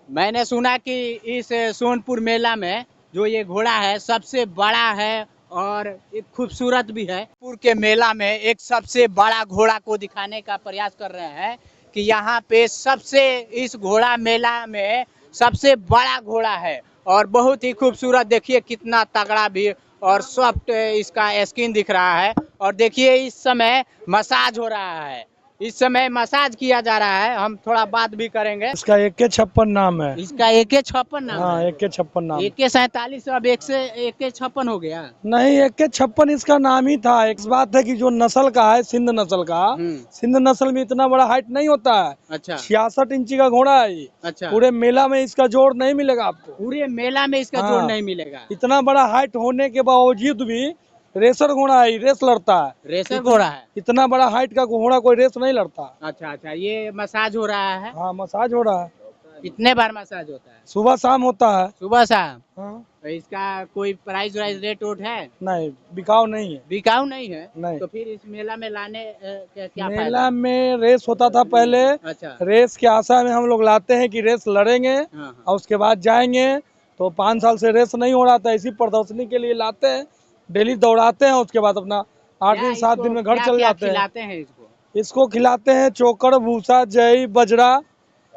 मैंने सुना कि इस सोनपुर मेला में जो ये घोड़ा है सबसे बड़ा है और एक खूबसूरत भी है। सोनपुर के मेला में एक सबसे बड़ा घोड़ा को दिखाने का प्रयास कर रहे हैं कि यहाँ पे सबसे इस घोड़ा मेला में सबसे बड़ा घोड़ा है और बहुत ही खूबसूरत। देखिए कितना तगड़ा भी और सॉफ्ट इसका स्किन दिख रहा है। और देखिए इस समय मसाज हो रहा है, इस समय मसाज किया जा रहा है। हम थोड़ा बात भी करेंगे। इसका AK56 नाम है। इसका AK56 नाम हाँ, है। AK56 नाम। AK47 अब AK56 हो गया। नहीं, AK56 इसका नाम ही था। एक बात है कि जो नस्ल का है, सिंध नस्ल का, सिंध नस्ल में इतना बड़ा हाइट नहीं होता है। अच्छा 66 इंची का घोड़ा है ये। अच्छा, पूरे मेला में इसका जोड़ नहीं मिलेगा आपको। पूरे मेला में इसका जोड़ नहीं मिलेगा। इतना बड़ा हाइट होने के बावजूद भी रेसर घोड़ा है, रेस लड़ता है। रेसर घोड़ा है। इतना बड़ा हाइट का घोड़ा कोई रेस नहीं लड़ता। अच्छा अच्छा, ये मसाज हो रहा है। हाँ, मसाज हो रहा है। कितने बार मसाज होता है? सुबह शाम होता है। सुबह शाम। हाँ। इसका कोई प्राइस वाइज रेट वोट है? नहीं, बिकाऊ नहीं है। बिकाऊ नहीं है? नहीं। तो फिर इस मेला में लाने क्या फायदा? मेला में रेस होता था पहले। अच्छा। रेस की आशा में हम लोग लाते हैं कि रेस लड़ेंगे और उसके बाद जाएंगे। तो 5 साल से रेस नहीं हो रहा था, इसी प्रदर्शनी के लिए लाते हैं, डेली दौड़ाते हैं, उसके बाद अपना 8 दिन 7 दिन में घर चल जाते हैं। खिलाते हैं इसको खिलाते हैं चोकर, भूसा, जई, बजरा,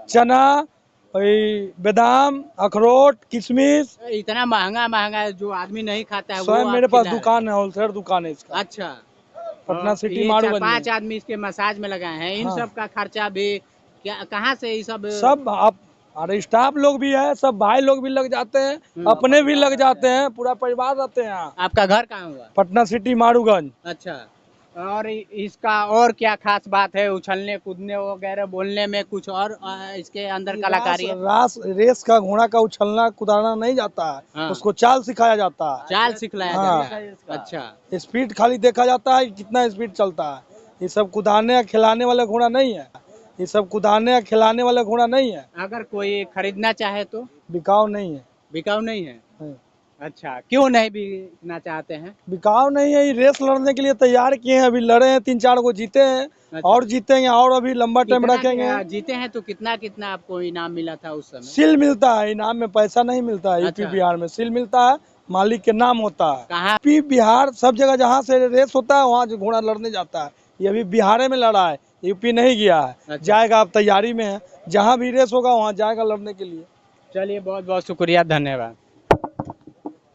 चना, बादाम, अखरोट, किशमिश। इतना महंगा महंगा जो आदमी नहीं खाता है स्वयं वो मेरे आप पास खिला दुकान है, होलसेल दुकान है इसका। अच्छा। पटना सिटी ये मारूगंज 4-5 में। आदमी इसके मसाज में लगाए हैं। इन हाँ। सब का खर्चा भी क्या, कहाँ से ये सब? सब आप, अरे स्टाफ लोग भी है, सब भाई लोग भी लग जाते हैं, अपने भी लग जाते हैं, पूरा परिवार रहते हैं यहाँ। आपका घर कहाँ हुआ? पटना सिटी मारूगंज। अच्छा। और इसका और क्या खास बात है? उछलने कूदने वगैरह बोलने में कुछ और इसके अंदर कलाकारी है? रेस का घोड़ा का उछलना कुदाना नहीं जाता है। हाँ। उसको चाल सिखाया जाता है। चाल सिखलाया जाता है। अच्छा। स्पीड खाली देखा जाता है कि कितना स्पीड चलता है। ये सब कुदाने या खिलाने वाला घोड़ा नहीं है। ये सब कुदाने या खिलाने वाला घोड़ा नहीं है। अगर कोई खरीदना चाहे तो? बिकाऊ नहीं है। बिकाऊ नहीं है? अच्छा, क्यों नहीं बिकना चाहते हैं? बिकाऊ नहीं है, ये रेस लड़ने के लिए तैयार किए हैं। अभी लड़े हैं, 3-4 को जीते हैं। अच्छा। और जीतेंगे और अभी लंबा टाइम रखेंगे। जीते हैं तो कितना कितना आपको इनाम मिला था उस समय? सील मिलता है, इनाम में पैसा नहीं मिलता है। अच्छा। यूपी बिहार में सील मिलता है, मालिक के नाम होता है। कहाँ? यूपी बिहार सब जगह जहाँ से रेस होता है वहाँ जो घोड़ा लड़ने जाता है। ये अभी बिहार में लड़ा है, यूपी नहीं गया है। अच्छा। जाएगा, अब तैयारी में है, जहाँ भी रेस होगा वहाँ जाएगा लड़ने के लिए। चलिए, बहुत बहुत शुक्रिया, धन्यवाद।